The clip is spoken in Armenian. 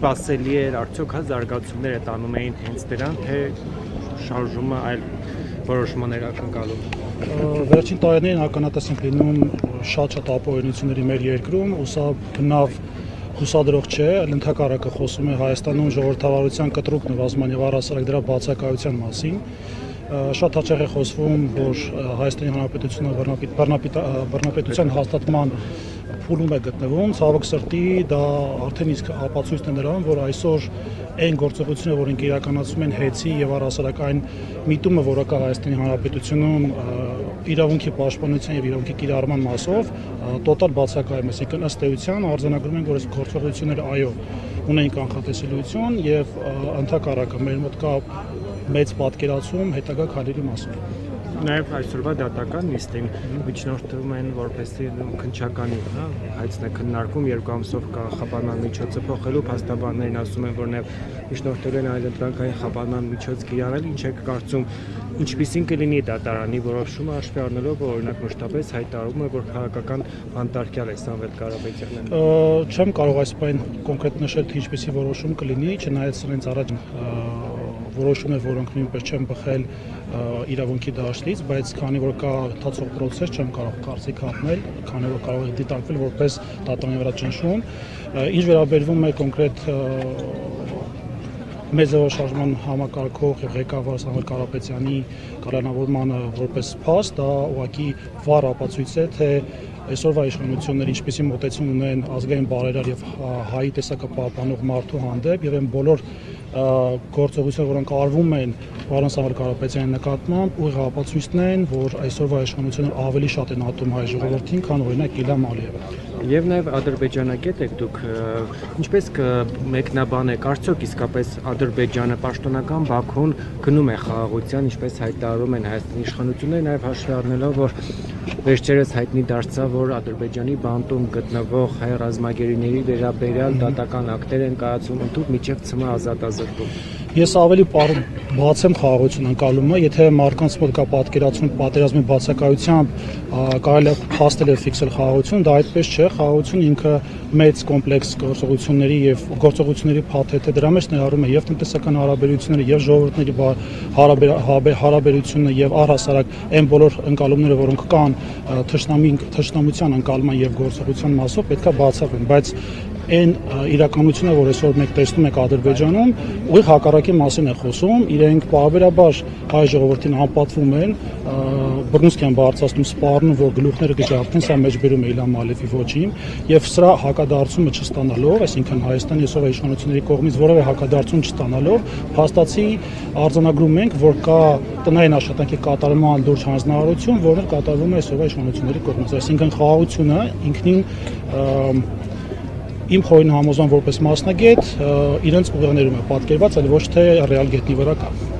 սպասելի էր, արդյոք զարգացումները տանում էին հենց դրան, թե շարժումը այլ որոշումներ ակնկալում։ Վերջին տարիներին ականատես ենք լինում շատ ապօրինությունների մեր երկրում, ու սա բնավ հուսադրող չէ, այլ ընդհակառակը խոսում է Հայաստանում ժողովրդավարության կտրուկ նվազման եւ առհասարակ դրա բացակայության մասին։ Շատ հաճախ է խոսվում, որ Հայաստանի Հանրապետությունը բռնապետության հաստատման փուլում է գտնվում, ցավոք սրտի դա արդեն իսկ ապացույցն է նրան, որ այսօր այն գործողությունը, որ ինքը իրականացում են հեծի եւ առհասարակ այն միտումը, որը կա Հայաստանի Հանրապետությունում իրավունքի պաշտպանության եւ իրավունքի կիրառման մասով, տոտալ բացակայում է, այսինքն ըստ էության արձանագրում են, որ այս գործողությունները այո ունեն կանխատեսելիություն եւ ընդհակառակը մեր մոտ կա մեծ պատկերացում հետագա քայլերի մասին։ Նաև այսօրվա դատական նիստին միջնորդում են որպեսզի քննչականի հայցն է քննարկում 2 ամսով խափանման միջոցը փոխելու, փաստաբաններն ասում են, որ նաև միջնորդել են այլընտրանքային խափանման միջոց կիրառել, ինչ եք կարծում, ինչպիսին կլինի դատարանի որոշումը հաշվի առնելով, որ օրինակ մշտապես հայտարարում է, որ քաղաքական բանտարկյալ է Սամվել Կարապետյանը։ Չեմ կարող այս բան կոնկրետ նշել, թե ինչպիսի որոշում կլինի, չնայած սրանց առաջ որոշումներ, որոնք նույնպես չեն բխել իրավունքի դաշտից, բայց քանի որ կա ընթացող process, չեմ կարող կարծիք հանել, քանի որ կարող է դիտարկվել որպես դատարանի վրա ճնշում։ Ինչ վերաբերվում է կոնկրետ մեծավոր շարժման համակարգող եւ ղեկավար Սամվել Կարապետյանի կալանավորմանը որպես փաստ, դա ուղղակի վառ ապացույց է, թե այսօրվա իշխանությունները ինչպիսի մոտեցում ունեն ազգային բարերար եւ հայի տեսակը պահպանող մարդու հանդեպ եւ այն բոլոր գործողությունները, որոնք արվում են պարոն Սամվել Կարապետյանի նկատմամբ, ուղիղ ապացույցն են, որ այսօրվա իշխանությունները ավելի շատ են ատում հայ ժողովրդին, քան օրինակ Իլհամ Ալիևը։ Եվ նաև ադրբեջանագետ եք դուք, ինչպես կմեկնաբանեք, արդյոք իսկապես Ադրբեջանը պաշտոնական Բաքուն գնում է խաղաղության, ինչպես հայտարարում են Հայաստանի իշխանությունները, նաև հաշվի առնելով, որ վերջերս հայտնի դարձավ, որ Ադրբեջանի բանտում գտնվող հայ ռազմագերիների վերաբերյալ դատական ակտեր են կայացում ընդհանուր միջև ՑՄ ազատազրկում։ Ես ավելի բաց եմ խաղաղություն անցալումը, եթե մարդկանց մոտ կա պատկերացում պատերազմի բացակայությամբ կարելի է փաստել եւ ֆիքսել խաղաղություն, դա այդպես չէ, խաղաղությունը ինքը մեծ կոմպլեքս գործողությունների եւ գործողությունների փաթեթ է, դրա մեջ ներառում է եւ տնտեսական հարաբերությունները, եւ ժողովուրդների հարաբերությունը եւ առհասարակ այն բոլոր ընկալումները, որոնք կան թշնամության ընկալման եւ գործողության մասով, պետքա բացառվեն, բայց այն իրականությունը, որ այսօր մենք տեսնում ենք Ադրբեջանում, ուղիղ հակառակի մասին է խոսում, իրենք պարբերաբար հայ ժողովրդին անպատվում են, բռնուցք են բարձրացնում, սպառնում, որ գլուխները կջարդեն, սա մեջբերում է Իլհամ Ալիևի ոչին, եւ սրա հակադարձումը չստանալով, այսինքն Հայաստանի այսօրվա իշխանությունների կողմից որևէ հակադարձում չստանալով, փաստացի արձանագրում ենք, որ կա տնային աշխատանքի կատարման լուրջ հանձնարարություն, որը կատարվում է այսօրվա իշխանությունների կողմից, այսինքն խաղաղությունը ինքնին իմ խորին համոզման որպես մասնագետ իրենց ուղեղներում է պատկերված, այլ ոչ թե ռեալ գետնի վրա կա։